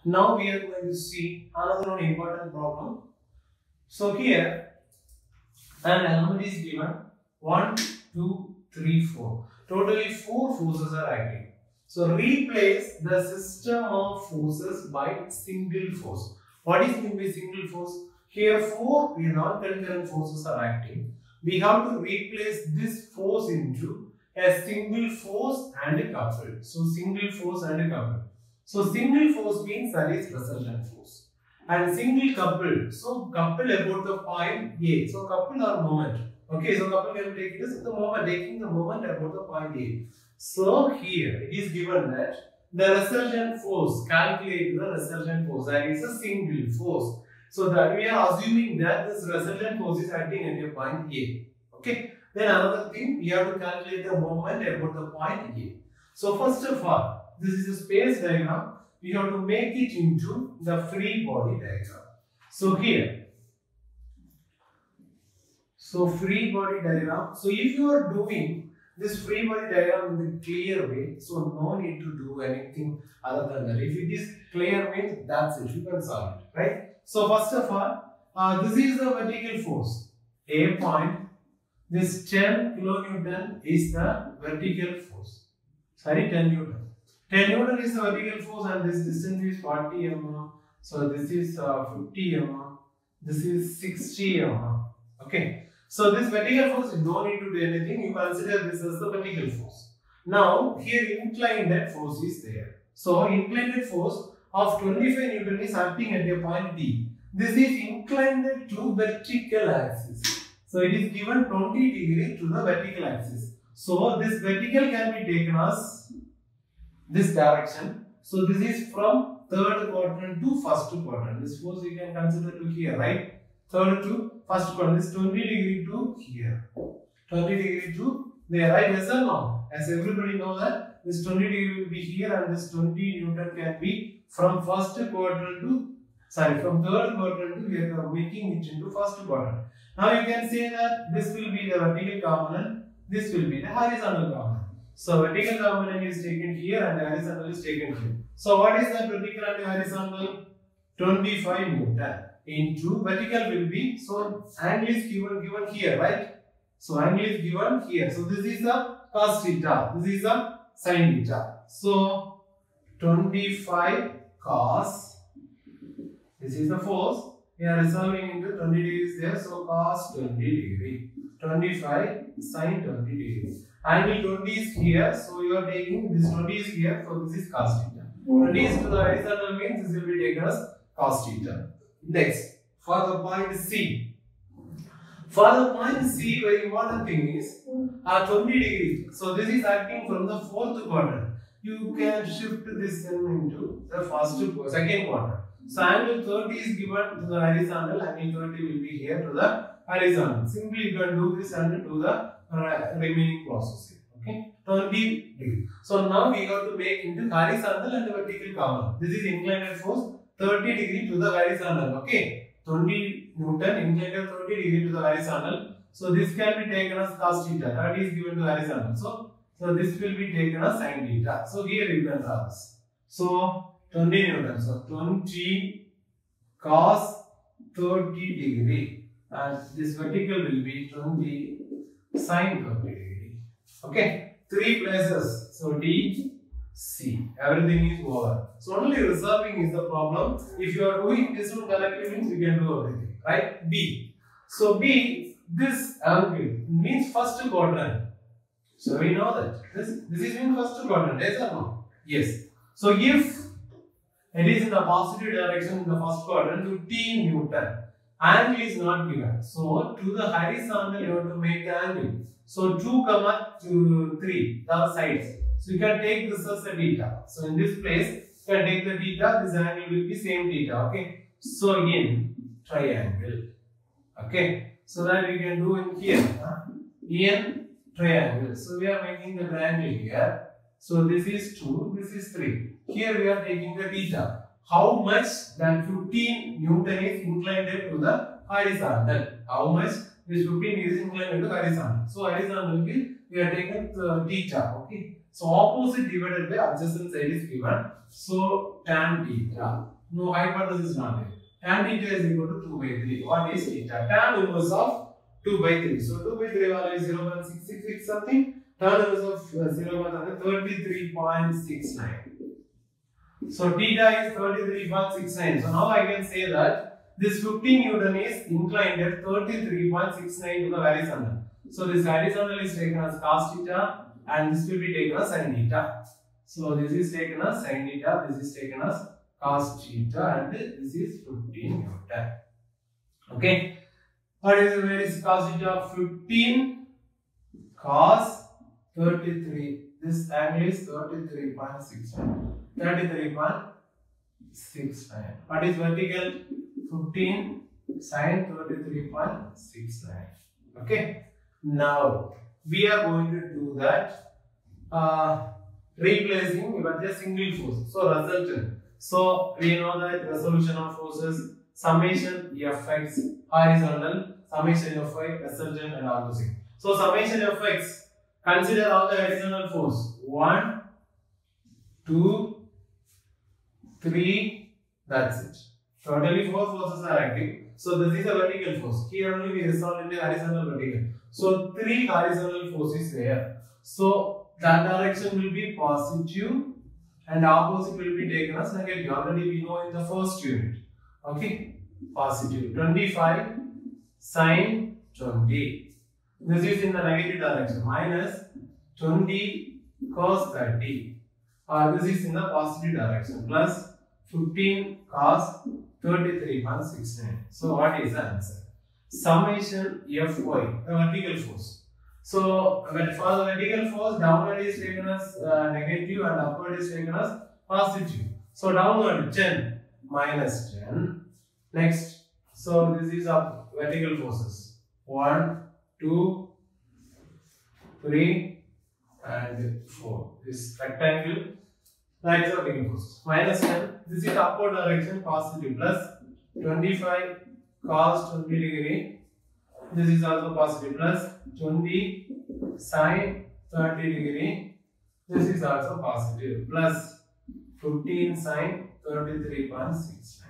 Now we are going to see another one important problem. So here an element is given 1, 2, 3, 4. Totally 4 forces are acting. So replace the system of forces by single force. What is meant by single force? Here 4 non-concurrent forces are acting. We have to replace this force into a single force and a couple. So single force and a couple. So single force means that is resultant force. And single couple. So couple about the point A. So couple or moment. Okay, so couple can take this the moment, taking the moment about the point A. So here it is given that the resultant force, calculate the resultant force, that is a single force. So that we are assuming that this resultant force is acting at a point A. Okay. Then another thing, we have to calculate the moment about the point A. So first of all, this is a space diagram. We have to make it into the free body diagram. So here, so free body diagram. So if you are doing this free body diagram in the clear way, so no need to do anything other than that. If it is clear means that's it, you can solve it, right? So first of all, this is the vertical force. A point, this 10 kilonewton is the vertical force. Sorry, 10 Newton. 10 Newton is the vertical force and this distance is 40 mm. So this is 50 mm. This is 60 mm. Okay. So this vertical force, you don't need to do anything. You consider this as the vertical force. Now here inclined force is there. So inclined force of 25 Newton is acting at a point D. This is inclined to vertical axis. So it is given 20 degree to the vertical axis. So this vertical can be taken as this direction. So this is from third quadrant to first quadrant. This force you can consider to here, right? Third to first quadrant. This 20 degree to here. 20 degree to there, right? Yes or no? As everybody knows that this 20 degree will be here and this 20 Newton can be from first quadrant to, from third quadrant to we are making it into first quadrant. Now you can say that this will be the vertical component, this will be the horizontal component. So vertical component is taken here and the horizontal is taken here. So what is the vertical and the horizontal? 25 Newton into vertical will be, so angle is given here, right? So angle is given here. So this is the cos theta, this is the sin theta. So 25 cos, this is the force. We are resolving into 20 degrees there, so cos 20 degree. 25 sin 20 degree. Angle 20 is here, so you are taking this 20 is here, so this is cos theta. 20 is to the horizontal means this will be taken as cos theta. Next, for the point C. For the point C, very important thing is 20 degree. So this is acting from the fourth quadrant. You can shift this into the second quadrant. So angle 30 is given to the horizontal, angle 30 will be here to the horizontal. Simply you can do this and do the remaining process. Okay, 20 degree. So now we have to make into horizontal and vertical component. This is inclined force 30 degree to the horizontal. Okay, 20 Newton inclined 30 degree to the horizontal. So this can be taken as cos theta. 30 is given to horizontal. So this will be taken as sin theta. So here you can draw this. So 20 Newton. So 20 cos 30 degree and this vertical will be 20 sin 30 degree. Okay, 3 places. So D, C. Everything is over. So only resolving is the problem. If you are doing this one correctly means you can do everything. Right? B. So B, this angle means first quadrant. So we know that this is in first quadrant. Yes or no? Yes. So if it is in the positive direction in the first quadrant, 15 Newton. Angle is not given. So to the horizontal you have to make the angle. So 2, 3, the sides. So you can take this as a theta. So in this place, you can take the theta, this angle will be same theta. Okay. So again, triangle. Okay. So that we can do in here. In triangle. So we are making the triangle here. So this is 2, this is 3. Here we are taking the theta. How much than 15 Newton is inclined to the horizontal? How much this 15 is inclined to the horizontal? So horizontal we are taking the theta. Okay. So opposite divided by adjacent side is given. So tan theta. No hypothesis not there. Tan theta is equal to 2 by 3. What is theta? Tan inverse of 2 by 3. So 2 by 3 value is 0.666 something. Tan inverse of 33.69. So theta is 33.69. So now I can say that this 15 Newton is inclined at 33.69 to the horizontal. So this horizontal is taken as cos theta and this will be taken as sin theta. So this is taken as sin theta, this is taken as cos theta, and this is 15 Newton. Okay. What is where is cos theta? 15 cos 33. This angle is 33.69. 33.69. What is vertical? 15 sin 33.69. Okay. Now we are going to do that replacing with a single force. So resultant. So we know that resolution of forces, summation Fx horizontal, summation Fy resultant, and all those things. So summation Fx, consider all the horizontal force. 1, 2, 3. That's it. Totally 4 forces are acting. So this is a vertical force. Here only we resolve into horizontal vertical. So 3 horizontal forces there. So that direction will be positive and opposite will be taken as negative. Already we know in the first unit. Okay. Positive. 25 sin 20. This is in the negative direction. Minus 20 cos 30. This is in the positive direction. Plus 15 cos 33.69. So what is the answer? Summation Fy, the vertical force. So for the vertical force, downward is taken as negative and upward is taken as positive. So downward 10 minus 10. Next, so this is up vertical forces. 1, 2, 3, and 4. This rectangle, that is vertical force. Minus 10. This is upward direction, positive, plus 25 cos 20 degree. This is also positive, plus 20 sin 30 degree. This is also positive, plus 15 sin 33.69.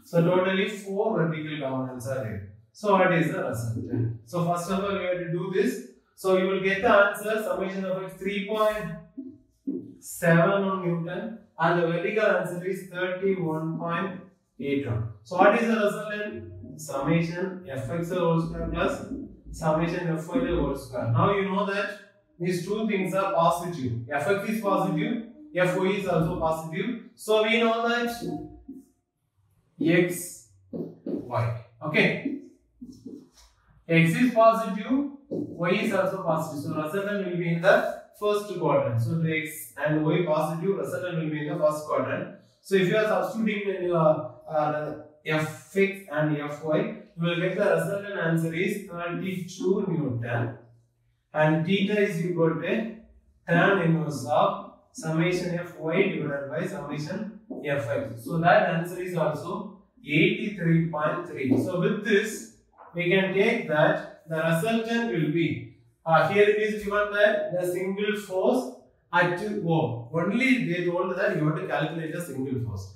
So totally 4 vertical components are there. So what is the resultant? So first of all, we have to do this. So you will get the answer, summation of x 3.7 on Newton, and the vertical answer is 31.81. So what is the resultant? Summation Fx whole square plus summation Fy whole square. Now you know that these two things are positive. Fx is positive, Fy is also positive. So we know that x, y. Okay. X is positive, y is also positive. So resultant will be in the first quadrant. So the x and y positive, resultant will be in the first quadrant. So if you are substituting in your Fx and Fy, you will get the resultant answer is 32 Newton. And theta is equal to tan inverse of summation Fy divided by summation Fx. So that answer is also 83.3. So with this, we can take that the resultant will be, here it is given that the single force at O. Only they told that you have to calculate a single force.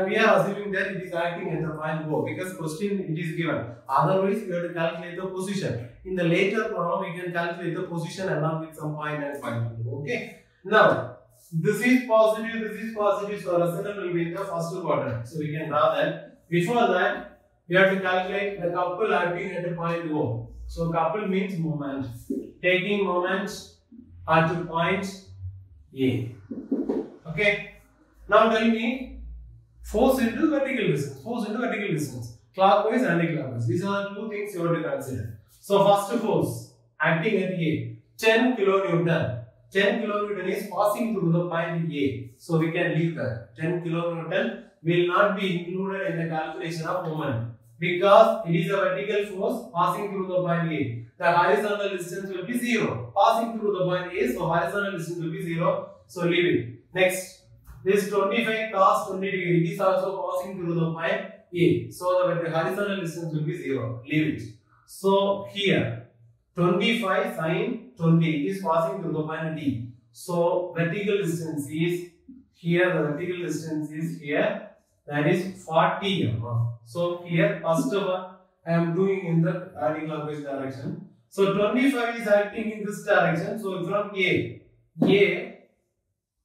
We are assuming that it is acting at the point O because question it is given. Otherwise, we have to calculate the position. In the later problem, we can calculate the position along with some point and point. Okay. Now, this is positive, so resultant will be in the first quadrant. So we can draw that. Before that, we have to calculate the couple acting at the point O. So couple means moment. Taking moment at the point A. Okay. Now tell me force into vertical distance. Clockwise and anti-clockwise. These are the two things you have to consider. So first force acting at A. 10 kilonewton. 10 kilonewton is passing through the point A. So we can leave that. 10 kilonewton will not be included in the calculation of moment because it is a vertical force passing through the point A. The horizontal distance will be 0. Passing through the point A, so horizontal distance will be 0. So leave it. Next, this 25 cos 20 degree, it is also passing through the point A. So the horizontal distance will be 0. Leave it. So here, 25 sin 20 is passing through the point D. So vertical distance is here, the vertical distance is here, that is 40 mm. So here first one I am doing in the anti-clockwise direction. So 25 is acting in this direction. So from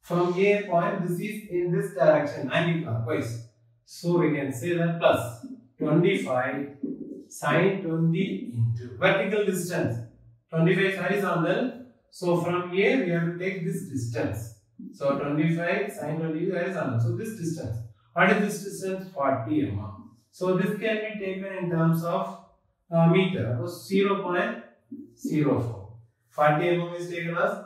from A point, this is in this direction, anti-clockwise. So we can say that plus 25 sine 20 into vertical distance. 25 is horizontal. So from A we have to take this distance. So 25 sine 20 is horizontal. So this distance. What is this distance? 40 mm. So this can be taken in terms of meter. So 0.04. 40 mm is taken as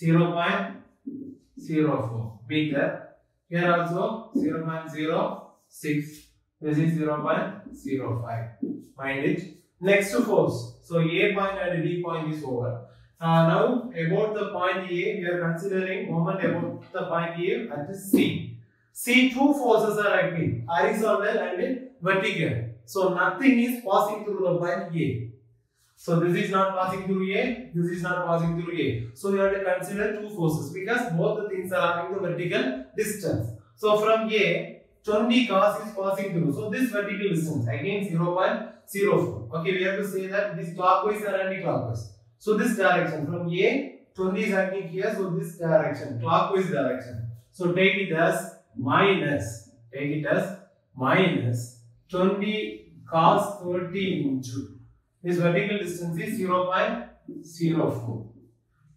0.04 meter. Here also 0.06. This is 0.05. Mind it. Next force. So A point and D point is over. Now about the point A, we are considering moment about the point A at C. See, two forces are acting, horizontal and vertical. So nothing is passing through the point A. So this is not passing through A, this is not passing through A. So we have to consider two forces because both the things are having the vertical distance. So from A, 20 cos is passing through. So this vertical distance again 0.04. Okay, we have to say that this clockwise or anti-clockwise. So this direction from A, 20 is acting here. So this direction, clockwise direction. So take it as minus 20 cos 30 into this vertical distance is 0.04.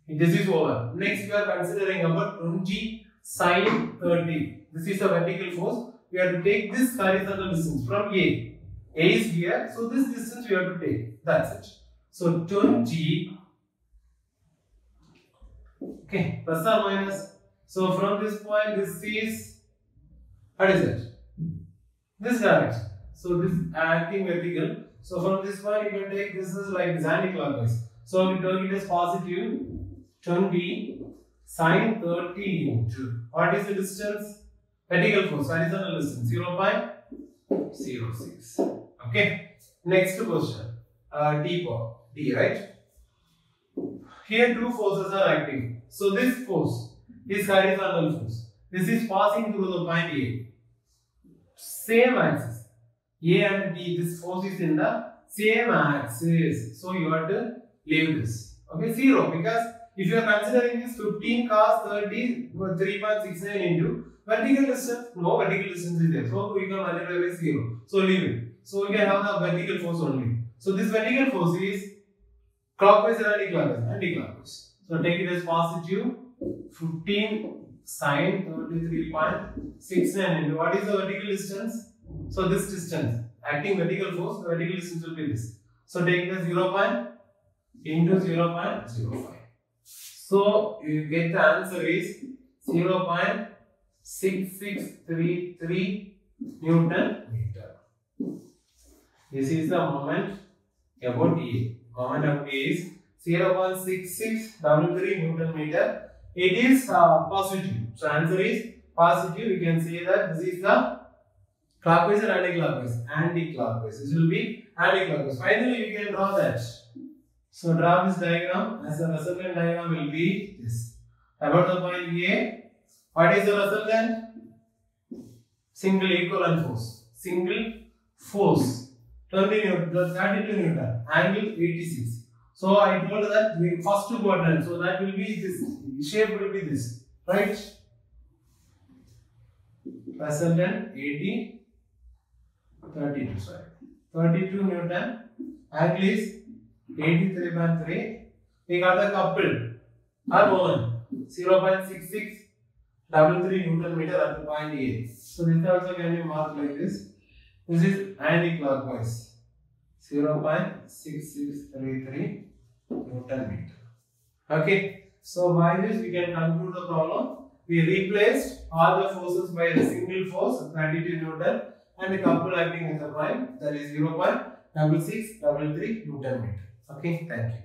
This is over. Next we are considering about 20 sine 30. This is the vertical force. We have to take this horizontal distance from A. A is here, so this distance we have to take. That's it. So 20, okay, plus or minus. So from this point, this is, what is it? This direction. So this acting vertical. So from this point, you can take this is like this anti-clockwise. So we take it as positive 20 sine 30 into, what is the distance? Vertical force, horizontal distance 0.06. Okay. Next question. D, right? Here two forces are acting. So this force is horizontal force. This is passing through the point A. Same axis. A and B, this force is in the same axis. So you have to leave this. Okay, 0. Because if you are considering this 15 cos 30 3.69 into vertical distance, no vertical distance is there. So we can multiply by 0. So leave it. So we can have the vertical force only. So this vertical force is clockwise and anti-clockwise. Anti-clockwise. So take it as positive 15 sine 33.69 into what is the vertical distance? So this distance, acting vertical force, the vertical distance will be this. So take the 0. Into 0.05. So you get the answer is 0.6633 Newton meter. This is the moment about A. Moment of A is 0.6633 Newton meter. It is positive. So answer is positive. You can say that this is the clockwise or anti-clockwise? Anti-clockwise. This will be anti-clockwise. Finally, you can draw that. So draw this diagram. As the resultant diagram will be this. About the point A, what is the resultant? Single equivalent force. Single force. 20 Newton, 32 Newton. Angle 86. So I told that the first quadrant. So that will be this. Shape will be this. Right? Resultant 80. 32. Sorry. 32 Newton. Angle is 83.3. We got the coupled or moment 0.6633 Newton meter at the point A. So this also can be marked like this. This is anti-clockwise 0.6633 Newton meter. Okay. So by this we can conclude the problem. We replaced all the forces by the single force 32 Newton and the couple acting in the point, that is 0.6633 Newton meter. Okay, thank you.